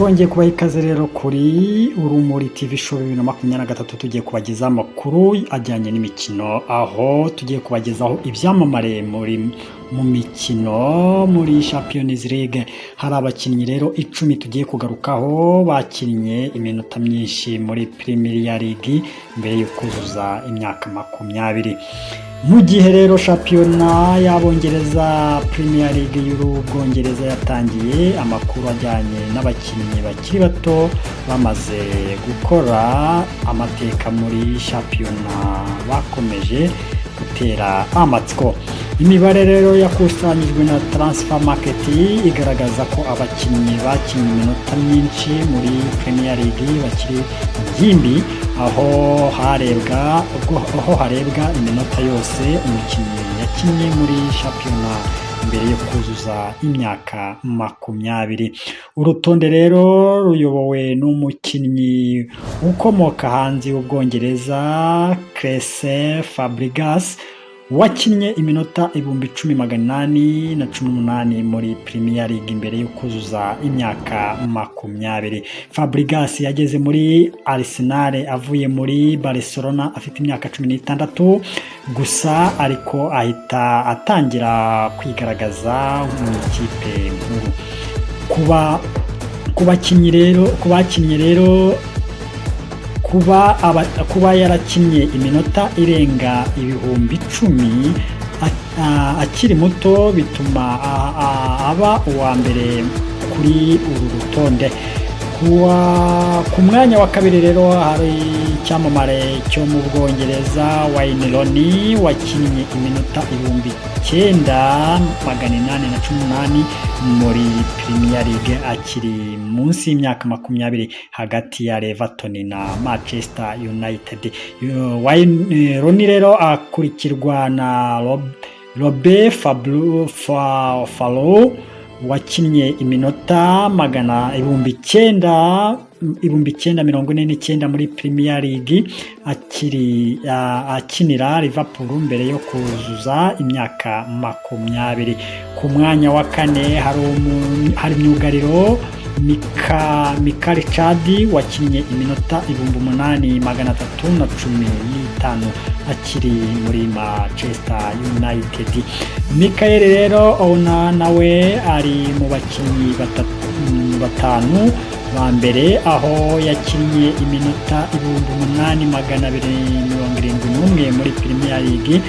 twongeye kubaha ikaze rero kuri Urumuri TV show 2023 tugiye kubagezaho amakuru ajyanye n'imikino, aho tugiye kubagezaho ibyamamare mu mikino muri Champions League. Hari abakinnyi rero 10 tugiye kugarukaho bakinnye iminota myinshi muri Premier League mbere yo kuzuza imyaka 20. Mu gihe rero shampiyona y'Abongereza Premier League y'Ubwongereza yatangiye, amakuru ajyanye n'abakinnyi bakiri bato bamaze gukora amateka muri shampiyona bakomeje gutera amatsiko. Imibare rero yakusanyijwe na Transfer Market igaragaza ko abakinnyi bakinnye iminota myinshi muri Premier League bakiri ingimbi, aho harebwa iminota yose umukinnyi yakinnye muri shampiyona mbere yo kuzuza imyaka 20. Urutonde rero ruyobowe n'umukinnyi ukomoka hanze y'Ubwongereza Cesc Fabregas wakinnye iminota 10,818 muri Premier League mbere yo kuzuza imyaka 20. Fabregas yageze muri Arsenal avuye muri Barcelona afite imyaka 16 gusa, ariko ahita atangira kwigaragaza mu ikipe nkuru. Kuba yarakinnye iminota irenga 10,000 akiri muto bituma aba uwa mbere kuri uru rutonde. Ku mwanya wa kabiri rero hari icyamamare cyo mu Bwongereza Wayne Rooney wakinnye iminota 9,818 muri Premier League akiri munsi y'imyaka 20 hagati ya Everton na Manchester United. Wayne Rooney rero akurikirwa na Robert Fabregas wakinnye iminota 949 muri Premier League akinira Liverpool mbere yo kuzuza imyaka 20. Ku mwanya wa kane hari myugariro Mika Richards wakinnye iminota 8,315 akiri muri Manchester United. Mikael rero nawe ari mu bakinnyi batanu ba mbere, aho yakinnye iminota 8,271 muri Premier League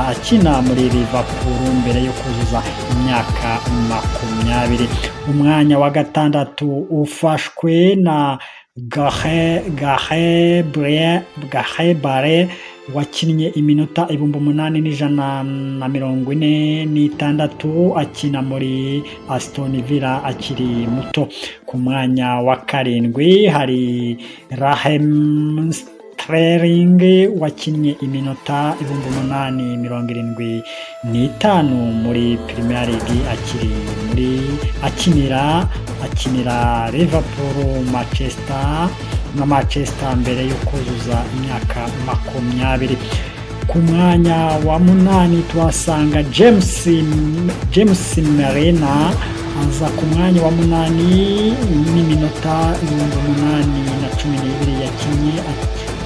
akina muri Liverpool mbere yo kuzuza imyaka 20. Umwanya wa gatandatu ufashwe na Gareth Bale wakinnye iminota 8,146 akina muri Aston Villa akiri muto. Ku mwanya wa karindwi hari Raheem Sterling wakinnye iminota 8,075 muri Premier League akinira Liverpool, Manchester mbere yo kuzuza imyaka 20. Ku mwanya wa 8 tuhasanga James Marina aza ku mwanya wa 8 n'iminota 8,012 yakinnye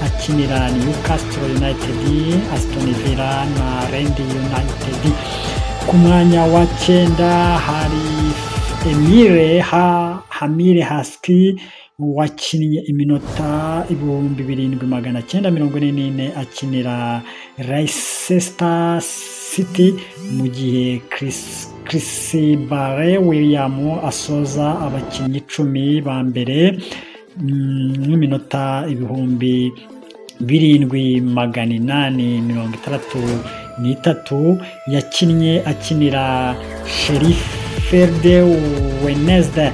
akinira Newcastle United, Aston Villa na Leeds United. Ku mwanya wa 9 hari Emile Heskey wakinnye iminota 2,944 akinira Leicester City, mu gihe Chris Williams asoza abakinnyi 10 ba mbere n'iminota 7,863 yakinnye akinira Sheffield Wednesday.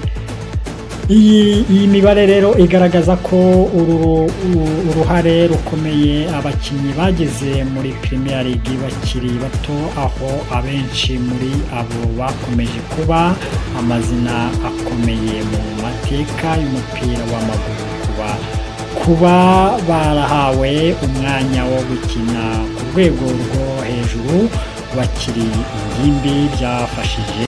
Iyi mibare rero igaragaza ko uruhare rukomeye abakinnyi bageze muri Premier League bakiri bato, aho abenshi muri abo bakomeje kuba amazina akomeye mu mateka y'umupira w'amaguru. Kuba barahawe umwanya wo gukina ku rwego rwo hejuru bakiri ingimbi byafashije